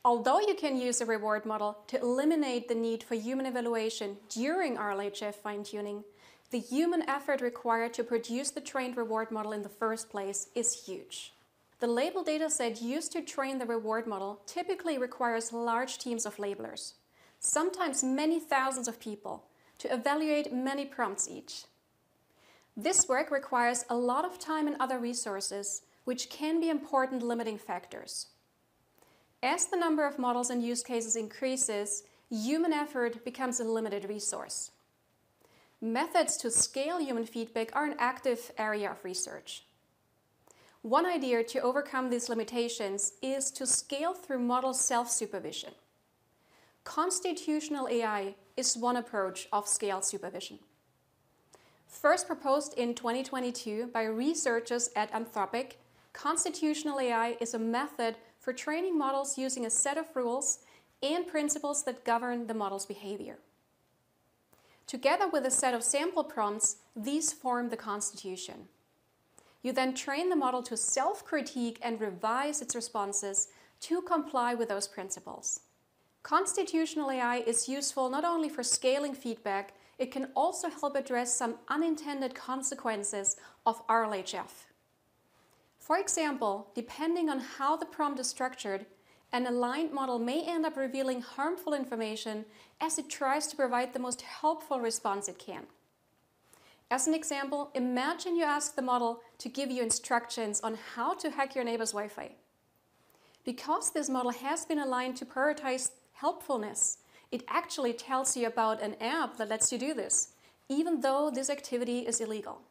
Although you can use a reward model to eliminate the need for human evaluation during RLHF fine-tuning, the human effort required to produce the trained reward model in the first place is huge. The label dataset used to train the reward model typically requires large teams of labelers, sometimes many thousands of people, to evaluate many prompts each. This work requires a lot of time and other resources, which can be important limiting factors. As the number of models and use cases increases, human effort becomes a limited resource. Methods to scale human feedback are an active area of research. One idea to overcome these limitations is to scale through model self-supervision. Constitutional AI is one approach of scale supervision. First proposed in 2022 by researchers at Anthropic, constitutional AI is a method for training models using a set of rules and principles that govern the model's behavior. Together with a set of sample prompts, these form the constitution. You then train the model to self-critique and revise its responses to comply with those principles. Constitutional AI is useful not only for scaling feedback, it can also help address some unintended consequences of RLHF. For example, depending on how the prompt is structured, an aligned model may end up revealing harmful information as it tries to provide the most helpful response it can. As an example, imagine you ask the model to give you instructions on how to hack your neighbor's Wi-Fi. Because this model has been aligned to prioritize helpfulness, it actually tells you about an app that lets you do this, even though this activity is illegal.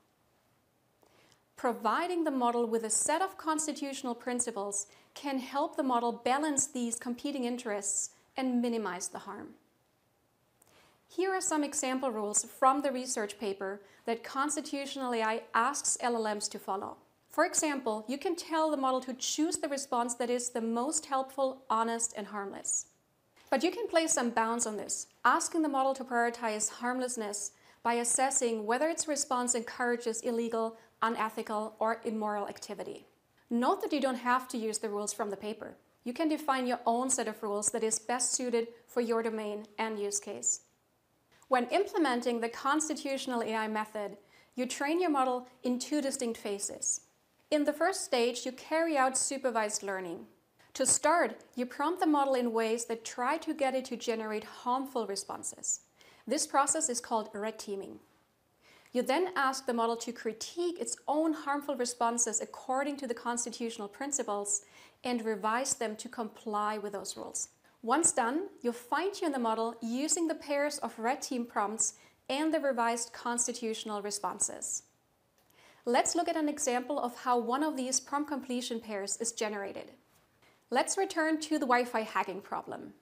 Providing the model with a set of constitutional principles can help the model balance these competing interests and minimize the harm. Here are some example rules from the research paper that constitutional AI asks LLMs to follow. For example, you can tell the model to choose the response that is the most helpful, honest, and harmless. But you can place some bounds on this, asking the model to prioritize harmlessness by assessing whether its response encourages illegal, unethical, or immoral activity. Note that you don't have to use the rules from the paper. You can define your own set of rules that is best suited for your domain and use case. When implementing the constitutional AI method, you train your model in two distinct phases. In the first stage, you carry out supervised learning. To start, you prompt the model in ways that try to get it to generate harmful responses. This process is called red teaming. You then ask the model to critique its own harmful responses according to the constitutional principles and revise them to comply with those rules. Once done, you fine-tune the model using the pairs of red team prompts and the revised constitutional responses. Let's look at an example of how one of these prompt completion pairs is generated. Let's return to the Wi-Fi hacking problem.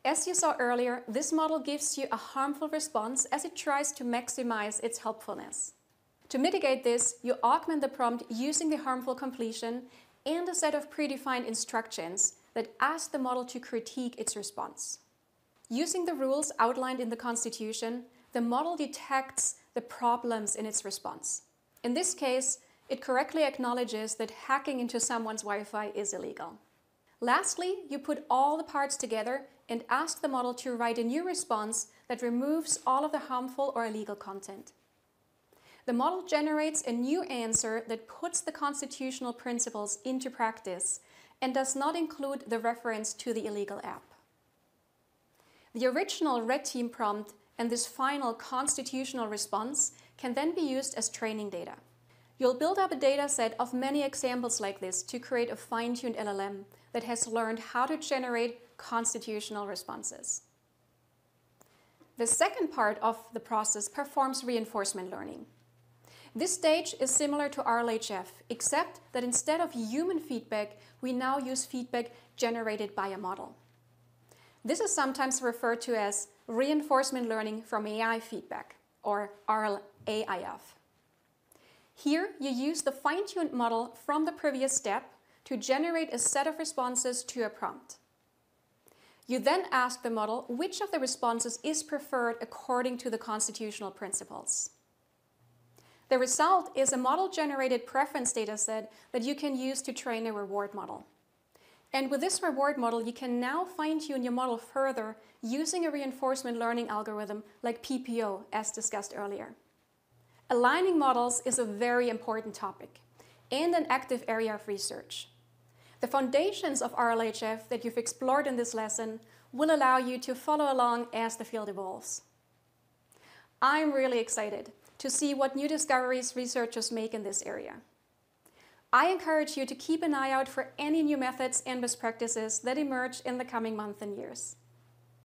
As you saw earlier, this model gives you a harmful response as it tries to maximize its helpfulness. To mitigate this, you augment the prompt using the harmful completion and a set of predefined instructions that ask the model to critique its response. Using the rules outlined in the Constitution, the model detects the problems in its response. In this case, it correctly acknowledges that hacking into someone's Wi-Fi is illegal. Lastly, you put all the parts together and ask the model to write a new response that removes all of the harmful or illegal content. The model generates a new answer that puts the constitutional principles into practice and does not include the reference to the illegal app. The original red team prompt and this final constitutional response can then be used as training data. You'll build up a data set of many examples like this to create a fine-tuned LLM that has learned how to generate constitutional responses. The second part of the process performs reinforcement learning. This stage is similar to RLHF, except that instead of human feedback, we now use feedback generated by a model. This is sometimes referred to as reinforcement learning from AI feedback, or RLAIF. Here, you use the fine-tuned model from the previous step to generate a set of responses to a prompt. You then ask the model which of the responses is preferred according to the constitutional principles. The result is a model-generated preference dataset that you can use to train a reward model. And with this reward model, you can now fine-tune your model further using a reinforcement learning algorithm like PPO, as discussed earlier. Aligning models is a very important topic and an active area of research. The foundations of RLHF that you've explored in this lesson will allow you to follow along as the field evolves. I'm really excited to see what new discoveries researchers make in this area. I encourage you to keep an eye out for any new methods and best practices that emerge in the coming months and years.